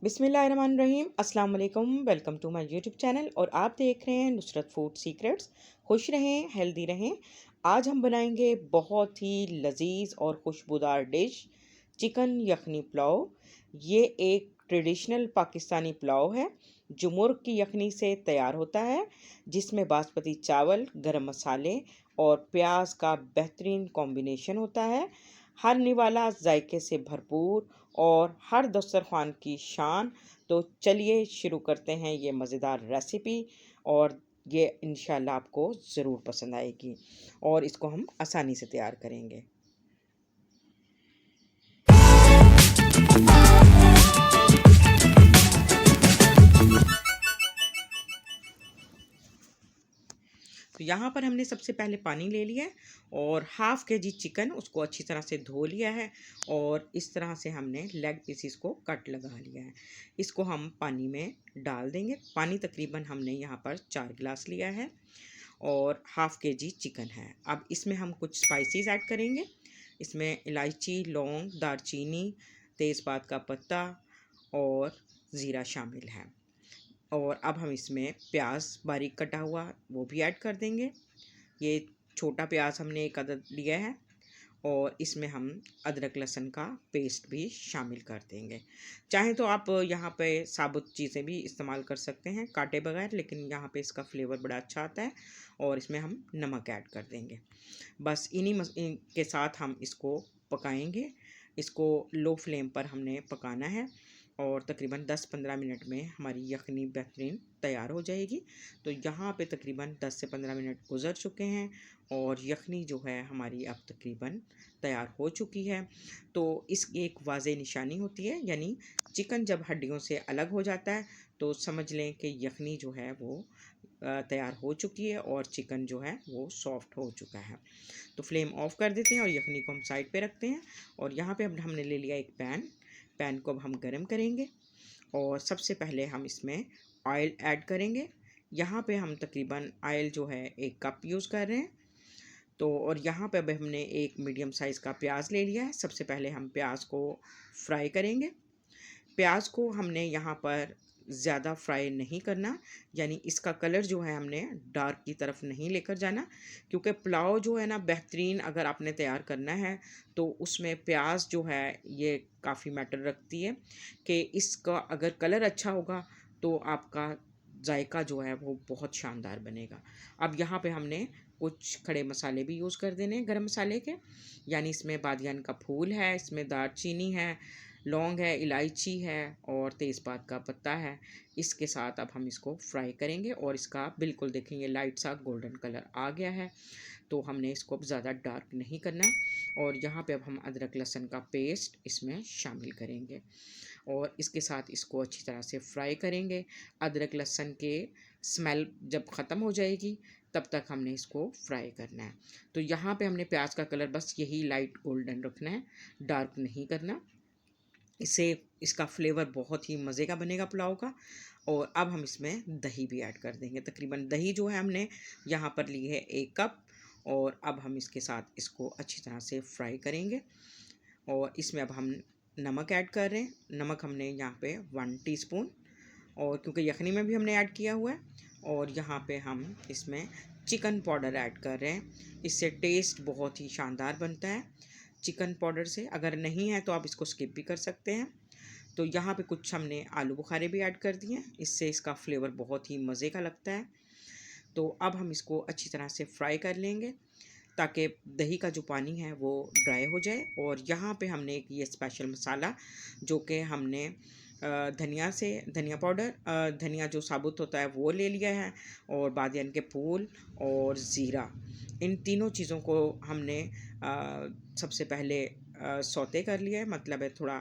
बिस्मिल्लाहिर्रहमानिर्रहीम। अस्सलाम वालेकुम। Welcome to my YouTube channel और आप देख रहे हैं नुसरत फूड सीक्रेट्स। खुश रहें, हेल्दी रहें। आज हम बनाएंगे बहुत ही लजीज और खुशबूदार डिश, चिकन यखनी पुलाव। ये एक ट्रेडिशनल पाकिस्तानी पुलाव है जो मुर्ग की यखनी से तैयार होता है, जिसमें बासमती चावल, गरम मसाले और प्याज का बेहतरीन कॉम्बिनेशन होता है। हर निवाला जायके से भरपूर और हर दस्तरखान की शान। तो चलिए शुरू करते हैं ये मज़ेदार रेसिपी, और ये इंशाल्लाह आपको ज़रूर पसंद आएगी और इसको हम आसानी से तैयार करेंगे। तो यहाँ पर हमने सबसे पहले पानी ले लिया है और हाफ़ के जी चिकन उसको अच्छी तरह से धो लिया है और इस तरह से हमने लेग पीसीस को कट लगा लिया है। इसको हम पानी में डाल देंगे। पानी तकरीबन हमने यहाँ पर 4 गिलास लिया है और हाफ़ के जी चिकन है। अब इसमें हम कुछ स्पाइसेस ऐड करेंगे। इसमें इलायची, लौंग, दारचीनी, तेज़पात का पत्ता और ज़ीरा शामिल है। और अब हम इसमें प्याज बारीक कटा हुआ वो भी ऐड कर देंगे। ये छोटा प्याज हमने एक अदद लिया है और इसमें हम अदरक लहसुन का पेस्ट भी शामिल कर देंगे। चाहे तो आप यहाँ पे साबुत चीज़ें भी इस्तेमाल कर सकते हैं काटे बगैर, लेकिन यहाँ पे इसका फ्लेवर बड़ा अच्छा आता है। और इसमें हम नमक ऐड कर देंगे। बस इन्हीं के साथ हम इसको पकाएंगे। इसको लो फ्लेम पर हमने पकाना है और तकरीबन 10-15 मिनट में हमारी यखनी बेहतरीन तैयार हो जाएगी। तो यहाँ पे तकरीबन 10 से 15 मिनट गुज़र चुके हैं और यखनी जो है हमारी अब तकरीबन तैयार हो चुकी है। तो इसकी एक वाज़ेह निशानी होती है, यानी चिकन जब हड्डियों से अलग हो जाता है तो समझ लें कि यखनी जो है वो तैयार हो चुकी है और चिकन जो है वो सॉफ्ट हो चुका है। तो फ्लेम ऑफ कर देते हैं और यखनी को हम साइड पे रखते हैं। और यहाँ पे अब हमने ले लिया एक पैन को अब हम गरम करेंगे और सबसे पहले हम इसमें ऑयल ऐड करेंगे। यहाँ पे हम तकरीबन ऑयल जो है 1 कप यूज़ कर रहे हैं। तो और यहाँ पे अब हमने एक मीडियम साइज़ का प्याज ले लिया है। सबसे पहले हम प्याज को फ्राई करेंगे। प्याज को हमने यहाँ पर ज़्यादा फ्राई नहीं करना, यानी इसका कलर जो है हमने डार्क की तरफ नहीं लेकर जाना, क्योंकि पुलाव जो है ना बेहतरीन अगर आपने तैयार करना है तो उसमें प्याज जो है ये काफ़ी मैटर रखती है कि इसका अगर कलर अच्छा होगा तो आपका जायका जो है वो बहुत शानदार बनेगा। अब यहाँ पे हमने कुछ खड़े मसाले भी यूज़ कर देने हैं गरम मसाले के, यानी इसमें बादियान का फूल है, इसमें दालचीनी है, लौंग है, इलायची है और तेज़पात का पत्ता है। इसके साथ अब हम इसको फ्राई करेंगे और इसका बिल्कुल देखेंगे लाइट सा गोल्डन कलर आ गया है। तो हमने इसको अब ज़्यादा डार्क नहीं करना और यहाँ पे अब हम अदरक लहसुन का पेस्ट इसमें शामिल करेंगे और इसके साथ इसको अच्छी तरह से फ्राई करेंगे। अदरक लहसुन के स्मेल जब ख़त्म हो जाएगी तब तक हमने इसको फ्राई करना है। तो यहाँ पे हमने प्याज का कलर बस यही लाइट गोल्डन रखना है, डार्क नहीं करना। इससे इसका फ्लेवर बहुत ही मज़े का बनेगा पुलाव का। और अब हम इसमें दही भी ऐड कर देंगे। तकरीबन दही जो है हमने यहाँ पर ली है 1 कप और अब हम इसके साथ इसको अच्छी तरह से फ्राई करेंगे। और इसमें अब हम नमक ऐड कर रहे हैं। नमक हमने यहाँ पे 1 टीस्पून, और क्योंकि यखनी में भी हमने ऐड किया हुआ है। और यहाँ पे हम इसमें चिकन पाउडर ऐड कर रहे हैं। इससे टेस्ट बहुत ही शानदार बनता है चिकन पाउडर से। अगर नहीं है तो आप इसको स्किप भी कर सकते हैं। तो यहाँ पे कुछ हमने आलू बुखारे भी ऐड कर दिए हैं, इससे इसका फ्लेवर बहुत ही मज़े का लगता है। तो अब हम इसको अच्छी तरह से फ्राई कर लेंगे ताकि दही का जो पानी है वो ड्राई हो जाए। और यहाँ पे हमने एक ये स्पेशल मसाला जो कि हमने धनिया पाउडर, धनिया जो साबुत होता है वो ले लिया है, और बादियान के फूल और ज़ीरा, इन तीनों चीज़ों को हमने सबसे पहले सौते कर लिया है, मतलब है थोड़ा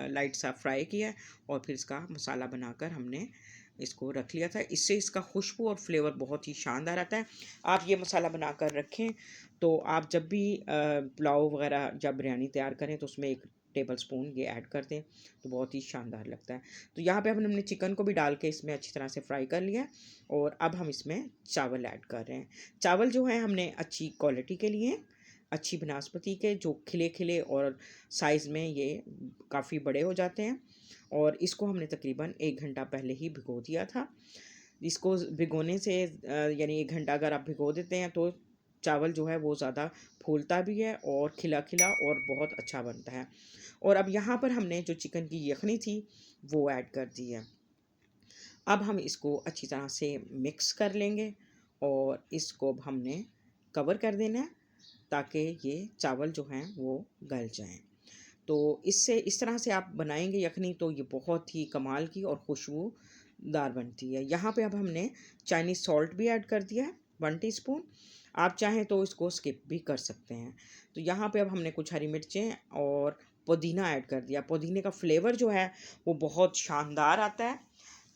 लाइट सा फ्राई किया है और फिर इसका मसाला बनाकर हमने इसको रख लिया था। इससे इसका खुशबू और फ्लेवर बहुत ही शानदार आता है। आप ये मसाला बनाकर रखें तो आप जब भी पुलाव वगैरह जब बिरयानी तैयार करें तो उसमें 1 टेबल स्पून ये ऐड कर दें तो बहुत ही शानदार लगता है। तो यहाँ पे हमने चिकन को भी डाल के इसमें अच्छी तरह से फ्राई कर लिया और अब हम इसमें चावल ऐड कर रहे हैं। चावल जो है हमने अच्छी क्वालिटी के लिए, अच्छी बासमती के, जो खिले खिले और साइज़ में ये काफ़ी बड़े हो जाते हैं। और इसको हमने तकरीबन 1 घंटा पहले ही भिगो दिया था। इसको भिगोने से यानी 1 घंटा अगर आप भिगो देते हैं तो चावल जो है वो ज़्यादा फूलता भी है और खिला-खिला और बहुत अच्छा बनता है। और अब यहाँ पर हमने जो चिकन की यखनी थी वो ऐड कर दी है। अब हम इसको अच्छी तरह से मिक्स कर लेंगे और इसको अब हमने कवर कर देना है ताकि ये चावल जो हैं वो गल जाएँ। तो इससे इस तरह से आप बनाएँगे यखनी तो ये बहुत ही कमाल की और खुशबूदार बनती है। यहाँ पे अब हमने चाइनीज़ सॉल्ट भी ऐड कर दिया है 1 टीस्पून। आप चाहें तो इसको स्किप भी कर सकते हैं। तो यहाँ पे अब हमने कुछ हरी मिर्चें और पुदीना ऐड कर दिया। पुदीने का फ्लेवर जो है वो बहुत शानदार आता है।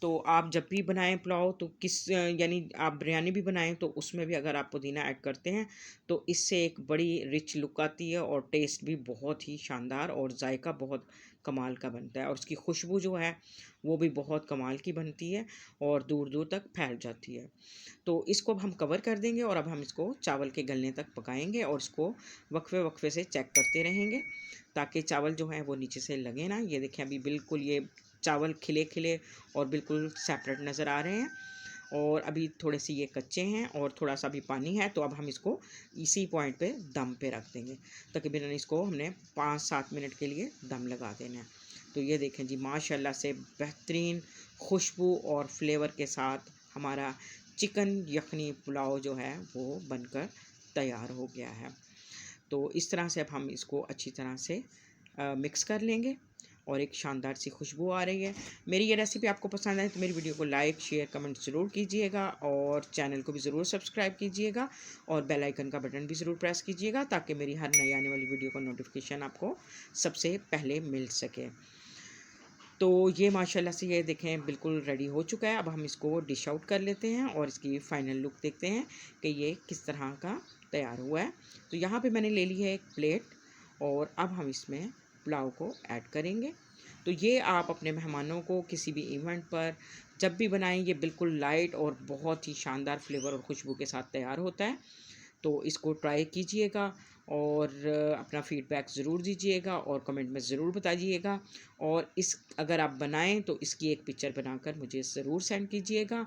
तो आप जब भी बनाएँ पुलाव तो यानी आप बिरयानी भी बनाएँ तो उसमें भी अगर आप पुदीना ऐड करते हैं तो इससे एक बड़ी रिच लुक आती है और टेस्ट भी बहुत ही शानदार और जायका बहुत कमाल का बनता है और उसकी खुशबू जो है वो भी बहुत कमाल की बनती है और दूर-दूर तक फैल जाती है। तो इसको अब हम कवर कर देंगे और अब हम इसको चावल के गलने तक पकाएँगे और इसको वक्फे-वक्फे से चेक करते रहेंगे ताकि चावल जो हैं वो नीचे से लगे ना। ये देखें अभी बिल्कुल ये चावल खिले-खिले और बिल्कुल सेपरेट नज़र आ रहे हैं और अभी थोड़े से ये कच्चे हैं और थोड़ा-सा भी पानी है तो अब हम इसको इसी पॉइंट पे दम पे रख देंगे। तकरीबन इसको हमने 5-7 मिनट के लिए दम लगा देना है। तो ये देखें जी माशाल्लाह से बेहतरीन खुशबू और फ्लेवर के साथ हमारा चिकन यखनी पुलाव जो है वो बनकर तैयार हो गया है। तो इस तरह से अब हम इसको अच्छी तरह से मिक्स कर लेंगे और एक शानदार सी खुशबू आ रही है। मेरी ये रेसिपी आपको पसंद आए तो मेरी वीडियो को लाइक, शेयर, कमेंट ज़रूर कीजिएगा और चैनल को भी ज़रूर सब्सक्राइब कीजिएगा और बेल आइकन का बटन भी ज़रूर प्रेस कीजिएगा ताकि मेरी हर नई आने वाली वीडियो का नोटिफिकेशन आपको सबसे पहले मिल सके। तो ये माशाल्लाह से ये देखें बिल्कुल रेडी हो चुका है। अब हम इसको डिश आउट कर लेते हैं और इसकी फ़ाइनल लुक देखते हैं कि ये किस तरह का तैयार हुआ है। तो यहाँ पे मैंने ले ली है एक प्लेट और अब हम इसमें पुलाव को ऐड करेंगे। तो ये आप अपने मेहमानों को किसी भी इवेंट पर जब भी बनाएं ये बिल्कुल लाइट और बहुत ही शानदार फ्लेवर और खुशबू के साथ तैयार होता है। तो इसको ट्राई कीजिएगा और अपना फ़ीडबैक ज़रूर दीजिएगा और कमेंट में ज़रूर बताइएगा और इस अगर आप बनाएं तो इसकी एक पिक्चर बनाकर मुझे ज़रूर सेंड कीजिएगा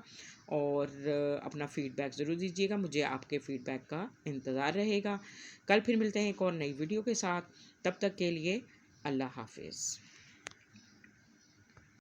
और अपना फ़ीडबैक ज़रूर दीजिएगा। मुझे आपके फ़ीडबैक का इंतज़ार रहेगा। कल फिर मिलते हैं एक और नई वीडियो के साथ। तब तक के लिए अल्लाह हाफ़िज़।